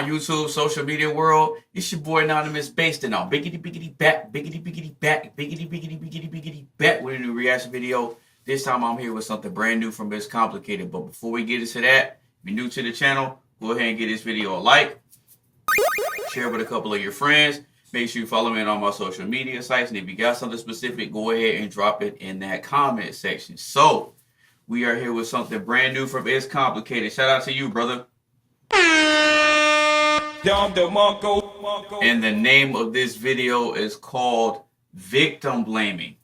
on YouTube, social media world? It's your boy AnonymousBased and all. Biggity biggity back, biggity biggity back, biggity biggity biggity biggity back with a new reaction video. This time I'm here with something brand new from It's Complicated. But before we get into that, if you're new to the channel, go ahead and give this video a like. Share with a couple of your friends. Make sure you follow me on all my social media sites. And if you got something specific, go ahead and drop it in that comment section. So, we are here with something brand new from It's Complicated. Shout out to you, brother. And the name of this video is called Victim Blaming.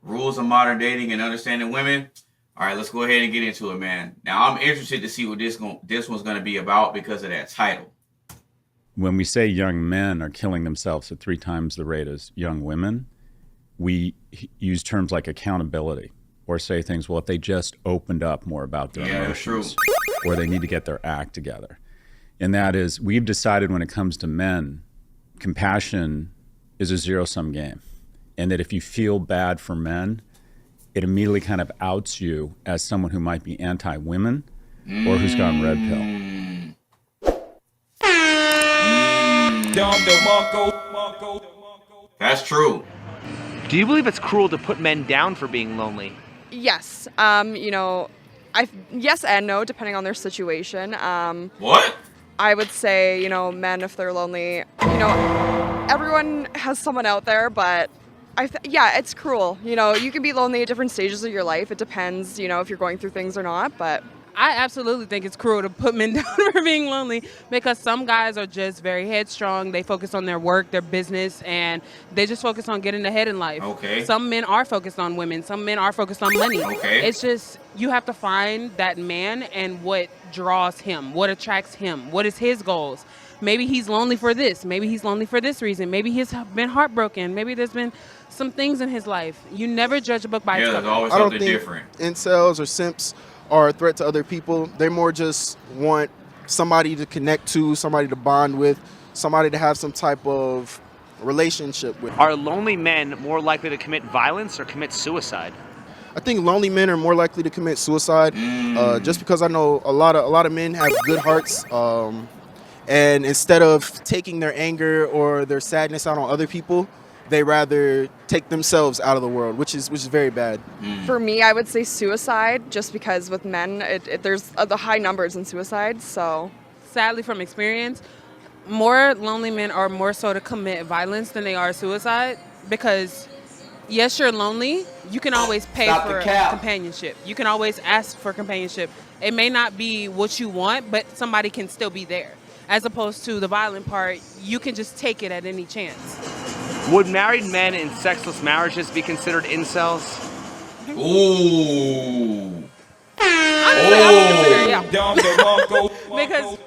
Rules of Modern Dating and Understanding Women. All right, let's go ahead and get into it, man. Now, I'm interested to see what this one's going to be about because of that title. When we say young men are killing themselves at 3 times the rate as young women, we use terms like accountability or say things, well, if they just opened up more about their emotions, or they need to get their act together. And that is, we've decided when it comes to men, compassion is a zero-sum game. And that if you feel bad for men, it immediately kind of outs you as someone who might be anti-women or who's gone red pill. That's true. Do you believe it's cruel to put men down for being lonely? Yes. Yes and no, depending on their situation. What? I would say, men, if they're lonely, everyone has someone out there, but yeah, it's cruel. You can be lonely at different stages of your life. It depends, if you're going through things or not, but I absolutely think it's cruel to put men down for being lonely because some guys are just very headstrong. They focus on their work, their business, and they just focus on getting ahead in life. Okay. Some men are focused on women. Some men are focused on money. Okay. It's just you have to find that man and what draws him, what attracts him, what is his goals. Maybe he's lonely for this. Maybe he's lonely for this reason. Maybe he's been heartbroken. Maybe there's been some things in his life. You never judge a book by its cover. There's always I don't something think different. incels or simps are a threat to other people. They more just want somebody to connect to, somebody to bond with, somebody to have some type of relationship with. Are lonely men more likely to commit violence or commit suicide? I think lonely men are more likely to commit suicide, just because I know a lot of men have good hearts, and instead of taking their anger or their sadness out on other people, they rather take themselves out of the world, which is very bad. for me, I would say suicide, just because with men, there's the high numbers in suicide, so. Sadly, from experience, more lonely men are more so to commit violence than they are suicide because, yes, you're lonely. You can always pay for companionship. You can always ask for companionship. It may not be what you want, but somebody can still be there. As opposed to the violent part, you can just take it at any chance. Would married men in sexless marriages be considered incels? Ooh. Honestly, I would consider it, yeah. Because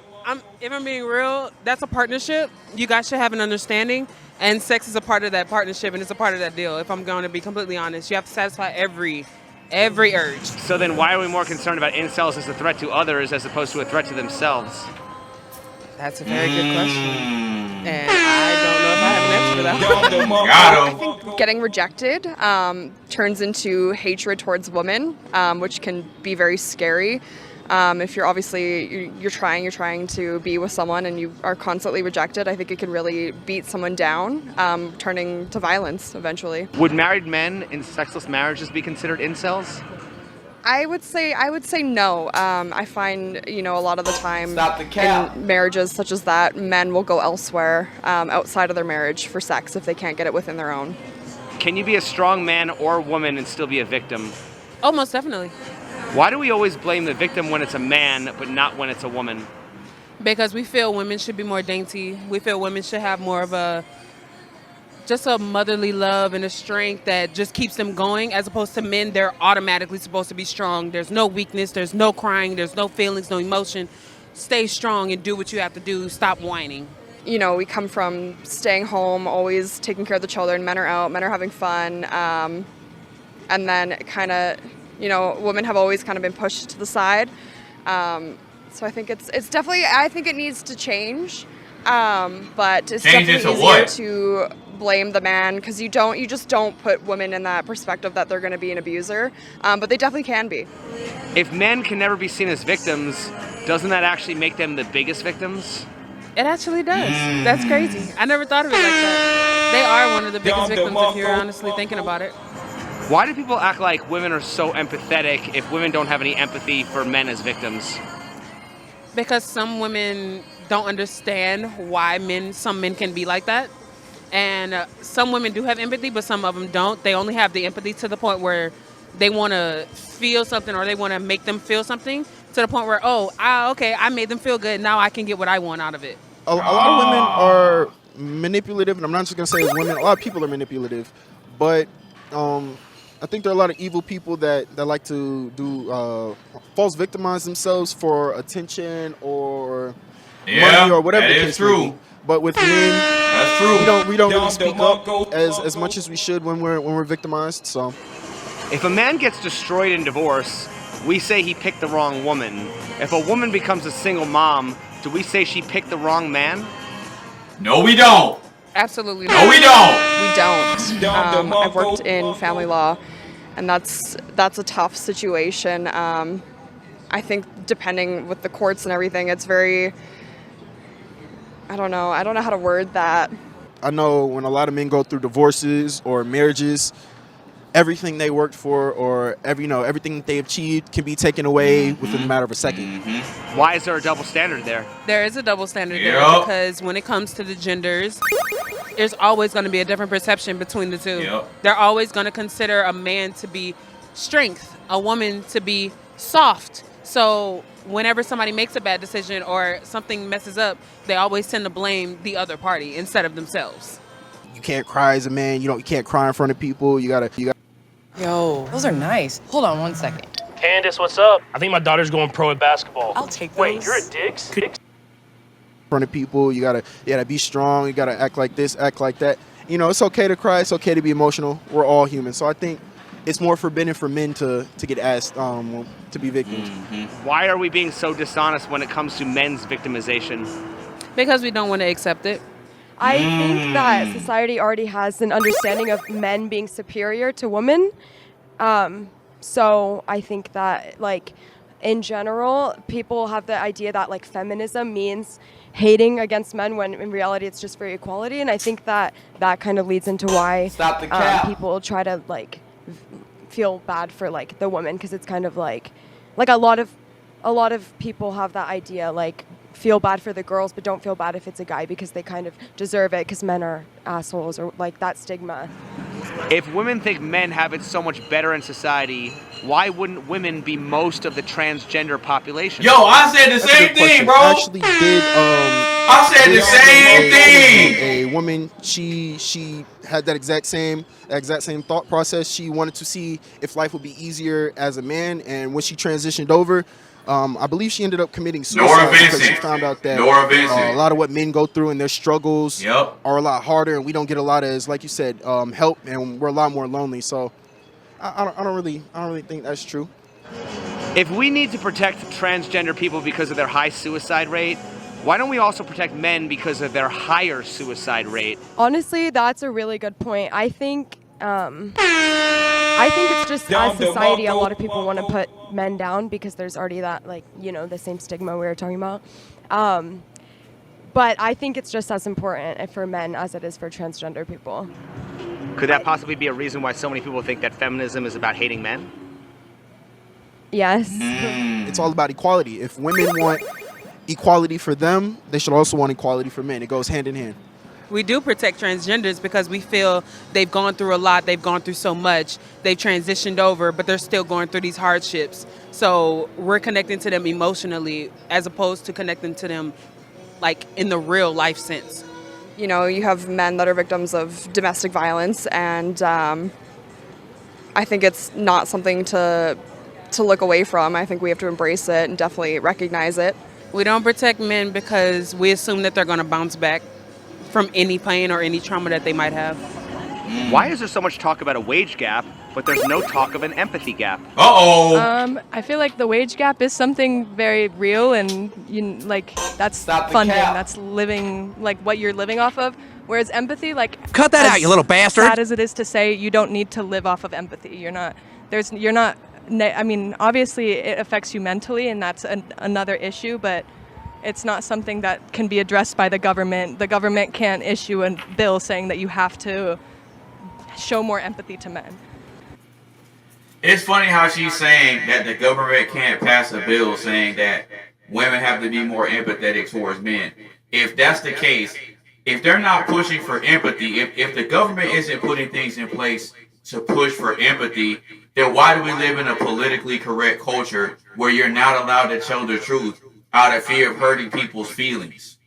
if I'm being real, that's a partnership. You guys should have an understanding, and sex is a part of that partnership, and it's a part of that deal. If I'm going to be completely honest, you have to satisfy every urge. So then why are we more concerned about incels as a threat to others as opposed to a threat to themselves? That's a very good question, and I don't know if I have an answer for that. Got him. I think getting rejected turns into hatred towards women, which can be very scary. If you're obviously you're trying to be with someone and you are constantly rejected, I think it can really beat someone down, turning to violence eventually. Would married men in sexless marriages be considered incels? I would say no. I find, a lot of the time in marriages such as that, men will go elsewhere outside of their marriage for sex if they can't get it within their own. Can you be a strong man or woman and still be a victim? Oh, most definitely. Why do we always blame the victim when it's a man but not when it's a woman? Because we feel women should be more dainty. We feel women should have more of just a motherly love and a strength that just keeps them going, as opposed to men, they're automatically supposed to be strong. There's no weakness, there's no crying, there's no feelings, no emotion. Stay strong and do what you have to do. Stop whining. We come from staying home, always taking care of the children. Men are out, men are having fun. And then kind of, women have always kind of been pushed to the side. So I think it's definitely, I think it needs to change. But it's Change definitely into easier what? to blame the man, because you just don't put women in that perspective that they're going to be an abuser, but they definitely can be. If men can never be seen as victims, doesn't that actually make them the biggest victims? It actually does. That's crazy. I never thought of it like that. They are one of the biggest victims if you're honestly thinking about it. Why do people act like women are so empathetic if women don't have any empathy for men as victims? Because some women don't understand why some men can be like that. And some women do have empathy, but some of them don't. They only have the empathy to the point where they want to feel something or they want to make them feel something to the point where, okay, I made them feel good. Now I can get what I want out of it. A lot of women are manipulative, and I'm not just going to say as women. A lot of people are manipulative. But I think there are a lot of evil people that like to do false victimize themselves for attention or money or whatever the case may be. But with men, that's true. We don't really speak up as much as we should when we're victimized. So, if a man gets destroyed in divorce, we say he picked the wrong woman. If a woman becomes a single mom, do we say she picked the wrong man? No, we don't. Absolutely No, we don't. We don't. I've worked in family law, and that's a tough situation. I think depending with the courts and everything, it's very, I don't know how to word that. I know when a lot of men go through divorces or marriages, everything they worked for or everything that they achieved can be taken away within a matter of a second. Why is there a double standard there? There is a double standard there because when it comes to the genders, there's always going to be a different perception between the two. Yep. They're always going to consider a man to be strength, a woman to be soft. So whenever somebody makes a bad decision or something messes up, they always tend to blame the other party instead of themselves. You can't cry as a man. You can't cry in front of people. You gotta. Yo, those are nice. Hold on one second. Candace, what's up? I think my daughter's going pro at basketball. I'll take those. Wait, you're a Diggs? In front of people, you gotta be strong. You gotta act like this, act like that. It's okay to cry. It's okay to be emotional. We're all human. So I think it's more forbidden for men to get asked to be victims. Why are we being so dishonest when it comes to men's victimization? Because we don't want to accept it. I think that society already has an understanding of men being superior to women. So I think that, in general, people have the idea that, feminism means hating against men when in reality it's just for equality. And I think that kind of leads into why people try to, feel bad for, the woman, because it's kind of like a lot of people have that idea, feel bad for the girls, but don't feel bad if it's a guy because they kind of deserve it because men are assholes or that stigma. If women think men have it so much better in society, why wouldn't women be most of the transgender population? Yo, I said the same thing, bro. I actually did. I said the same thing. A woman, she had that exact same thought process. She wanted to see if life would be easier as a man, and when she transitioned over, I believe she ended up committing suicide because she found out that a lot of what men go through and their struggles are a lot harder, and we don't get a lot of, like you said, help, and we're a lot more lonely. So I don't really think that's true. If we need to protect transgender people because of their high suicide rate, why don't we also protect men because of their higher suicide rate? Honestly, that's a really good point. I think it's just as society, a lot of people want to put men down because there's already that, the same stigma we were talking about. But I think it's just as important for men as it is for transgender people. Could that possibly be a reason why so many people think that feminism is about hating men? Yes. It's all about equality. If women want equality for them, they should also want equality for men. It goes hand in hand. We do protect transgenders because we feel they've gone through a lot, they've gone through so much, they've transitioned over, but they're still going through these hardships. So we're connecting to them emotionally as opposed to connecting to them in the real life sense. You have men that are victims of domestic violence, and I think it's not something to look away from. I think we have to embrace it and definitely recognize it. We don't protect men because we assume that they're going to bounce back from any pain or any trauma that they might have. Why is there so much talk about a wage gap, but there's no talk of an empathy gap? I feel like the wage gap is something very real, and that's funding, that's living, what you're living off of. Whereas empathy, cut that out, you little bastard. Sad as it is to say, you don't need to live off of empathy. Obviously it affects you mentally, and that's another issue, but It's not something that can be addressed by the government. The government can't issue a bill saying that you have to show more empathy to men. It's funny how she's saying that the government can't pass a bill saying that women have to be more empathetic towards men. If that's the case, if they're not pushing for empathy, if the government isn't putting things in place to push for empathy, then why do we live in a politically correct culture where you're not allowed to tell the truth out of fear of hurting people's feelings?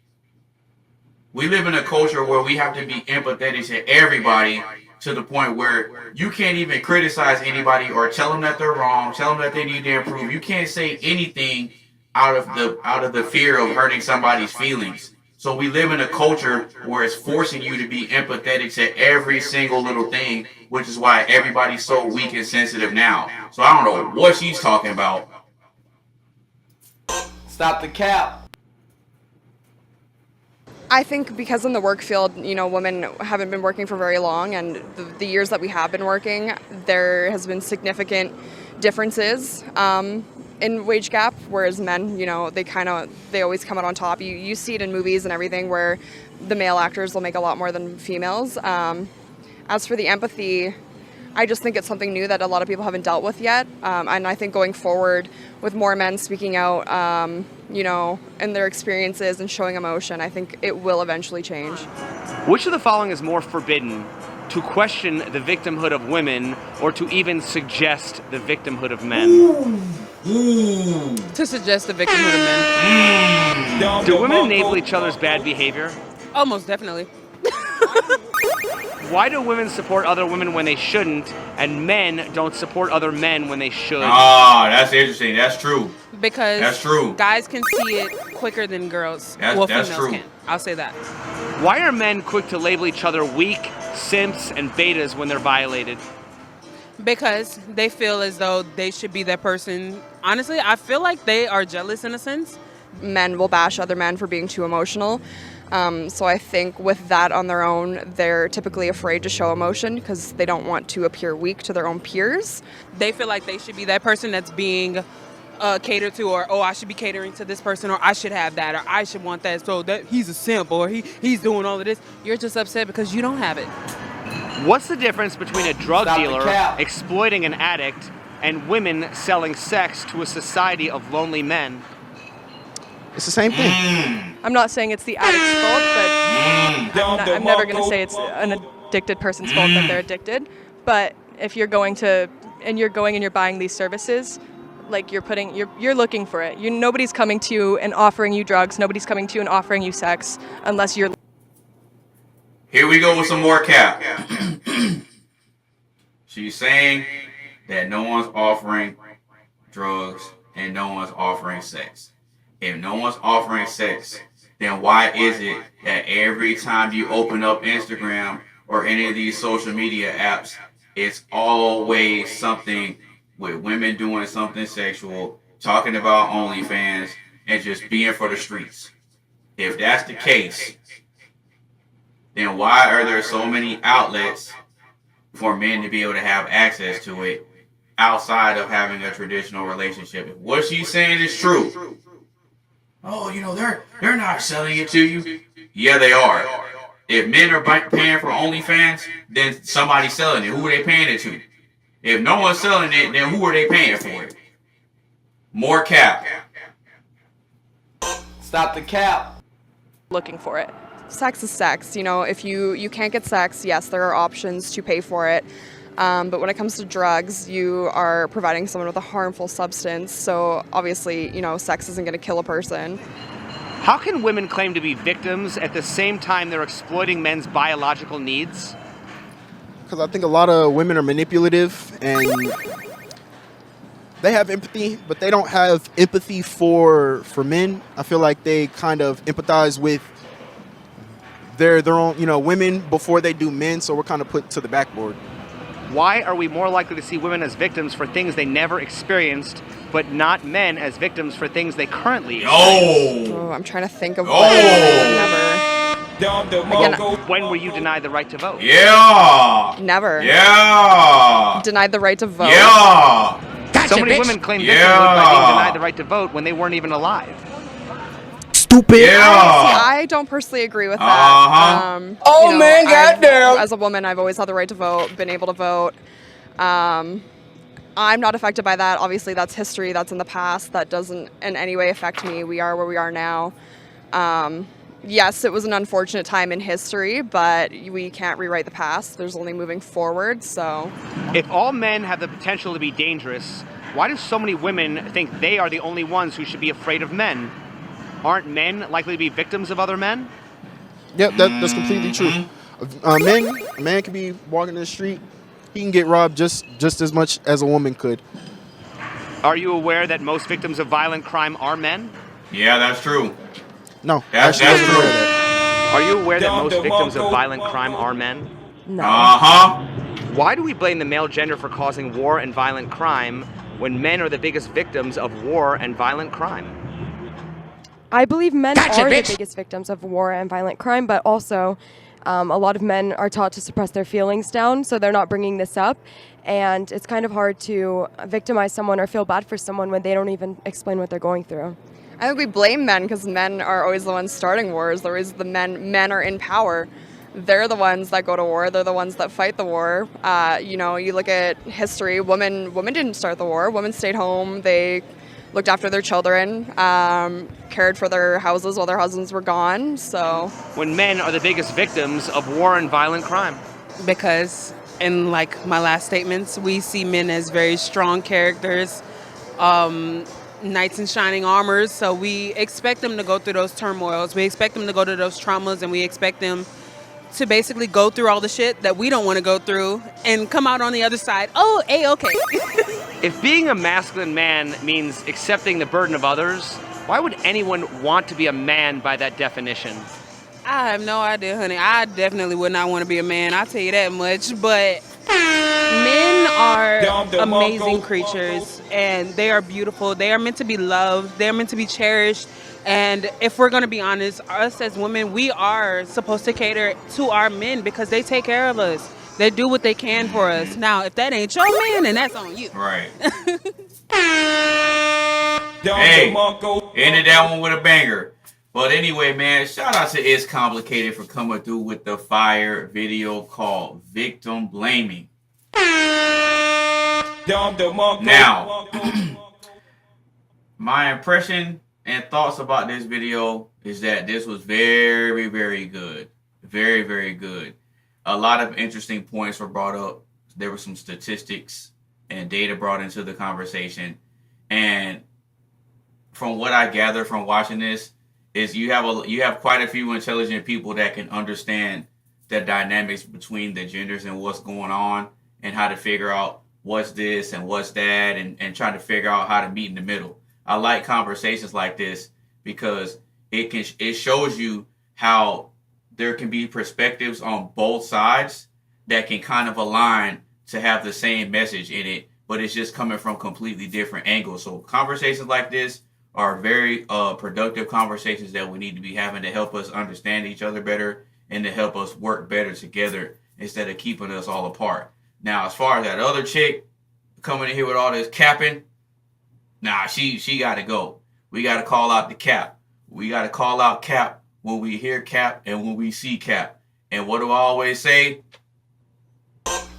We live in a culture where we have to be empathetic to everybody to the point where you can't even criticize anybody or tell them that they're wrong, tell them that they need to improve. You can't say anything out of the fear of hurting somebody's feelings. So we live in a culture where it's forcing you to be empathetic to every single little thing, which is why everybody's so weak and sensitive now. So I don't know what she's talking about. Stop the cap. I think because in the work field, women haven't been working for very long, and the years that we have been working, there has been significant differences in wage gap, whereas men, they always come out on top. You see it in movies and everything where the male actors will make a lot more than females. As for the empathy, I just think it's something new that a lot of people haven't dealt with yet. And I think going forward with more men speaking out, in their experiences and showing emotion, I think it will eventually change. Which of the following is more forbidden? To question the victimhood of women or to even suggest the victimhood of men? To suggest the victimhood of men. Do women enable each other's bad behavior? Oh, most definitely. Why do women support other women when they shouldn't, and men don't support other men when they should? Ah, that's interesting. That's true. Because that's true. Guys can see it quicker than girls. That's females true. Can. I'll say that. Why are men quick to label each other weak, simps, and betas when they're violated? Because they feel as though they should be that person. Honestly, I feel like they are jealous in a sense. Men will bash other men for being too emotional. So I think with that on their own, they're typically afraid to show emotion because they don't want to appear weak to their own peers. They feel like they should be that person that's being catered to, or I should be catering to this person, or I should have that, or I should want that, so that he's a simp, or he's doing all of this. You're just upset because you don't have it. What's the difference between a drug dealer exploiting an addict and women selling sex to a society of lonely men? It's the same thing. I'm not saying it's the addict's fault, but I'm never going to say it's an addicted person's fault that they're addicted. But if you're going and you're buying these services, like you're looking for it. Nobody's coming to you and offering you drugs. Nobody's coming to you and offering you sex unless you're. Here we go with some more cap. She's saying that no one's offering drugs and no one's offering sex. If no one's offering sex, then why is it that every time you open up Instagram or any of these social media apps, it's always something with women doing something sexual, talking about OnlyFans, and just being for the streets? If that's the case, then why are there so many outlets for men to be able to have access to it outside of having a traditional relationship? If what she's saying is true, oh, they're not selling it to you. Yeah, they are. If men are paying for OnlyFans, then somebody's selling it. Who are they paying it to? If no one's selling it, then who are they paying for it? More cap. Stop the cap. Looking for it. Sex is sex. If you can't get sex, yes, there are options to pay for it. But when it comes to drugs, you are providing someone with a harmful substance. So obviously, sex isn't going to kill a person. How can women claim to be victims at the same time they're exploiting men's biological needs? Because I think a lot of women are manipulative and they have empathy, but they don't have empathy for men. I feel like they kind of empathize with their own, women before they do men. So we're kind of put to the backboard. Why are we more likely to see women as victims for things they never experienced, but not men as victims for things they currently experience? Oh, I'm trying to think of what never. Again, when were you denied the right to vote? Yeah. Never. Yeah. Denied the right to vote. Yeah. So many women claim victimhood by being denied the right to vote when they weren't even alive. stupid. Yeah. I don't personally agree with that. Oh, you know, man, goddamn. As a woman, I've always had the right to vote, been able to vote. I'm not affected by that. Obviously, that's history. That's in the past. That doesn't in any way affect me. We are where we are now. Yes, it was an unfortunate time in history, but we can't rewrite the past. There's only moving forward, so. If all men have the potential to be dangerous, why do so many women think they are the only ones who should be afraid of men? Aren't men likely to be victims of other men? Yep, that's completely true. A man could be walking in the street, he can get robbed just as much as a woman could. Are you aware that most victims of violent crime are men? Yeah, that's true. No, That's actually, I wasn't true. aware of that. Are you aware that most victims of violent crime are men? No. Why do we blame the male gender for causing war and violent crime when men are the biggest victims of war and violent crime? I believe men Gotcha, are bitch. the biggest victims of war and violent crime, but also a lot of men are taught to suppress their feelings down, so they're not bringing this up. And it's kind of hard to victimize someone or feel bad for someone when they don't even explain what they're going through. I think we blame men because men are always the ones starting wars. They're always the men are in power. They're the ones that go to war. They're the ones that fight the war. You know, you look at history. Women didn't start the war. Women stayed home. They looked after their children, cared for their houses while their husbands were gone. So When men are the biggest victims of war and violent crime? Because in like my last statements, we see men as very strong characters, knights in shining armors. So we expect them to go through those turmoils. We expect them to go to those traumas, and we expect them to basically go through all the shit that we don't want to go through and come out on the other side. Oh, A-okay. If being a masculine man means accepting the burden of others, why would anyone want to be a man by that definition? I have no idea, honey. I definitely would not want to be a man. I'll tell you that much. But men are amazing creatures, and they are beautiful. They are meant to be loved. They are meant to be cherished. And if we're going to be honest, us as women, we are supposed to cater to our men because they take care of us. They do what they can for us. Now, if that ain't your man, then that's on you. Right. Hey, ended that one with a banger. But anyway, man, shout out to It's Complicated for coming through with the fire video called Victim Blaming. Now, my impression and thoughts about this video is that this was very, very good. Very, very good. A lot of interesting points were brought up. There were some statistics and data brought into the conversation. And from what I gather from watching this, is you have quite a few intelligent people that can understand the dynamics between the genders and what's going on and how to figure out what's this and what's that and trying to figure out how to meet in the middle. I like conversations like this because it shows you how there can be perspectives on both sides that can kind of align to have the same message in it, but it's just coming from completely different angles. So conversations like this are very productive conversations that we need to be having to help us understand each other better and to help us work better together instead of keeping us all apart. Now, as far as that other chick coming in here with all this capping, nah, she got to go. We got to call out the cap. We got to call out cap when we hear cap and when we see cap. And what do I always say?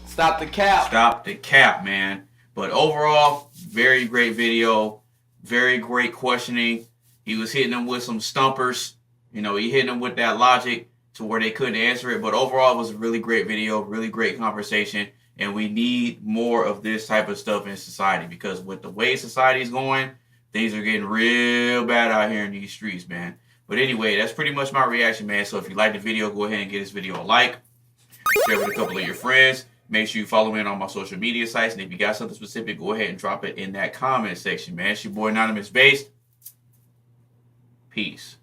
Stop the cap. Stop the cap, man. But overall, very great video. Very great questioning. He was hitting them with some stumpers. You know, he hit them with that logic to where they couldn't answer it. But overall, it was a really great video, really great conversation. And we need more of this type of stuff in society because with the way society is going, things are getting real bad out here in these streets, man. But anyway, that's pretty much my reaction, man. So if you like the video, go ahead and give this video a like. Share with a couple of your friends. Make sure you follow me on my social media sites. And if you got something specific, go ahead and drop it in that comment section, man. It's your boy, AnonymousBased. Peace.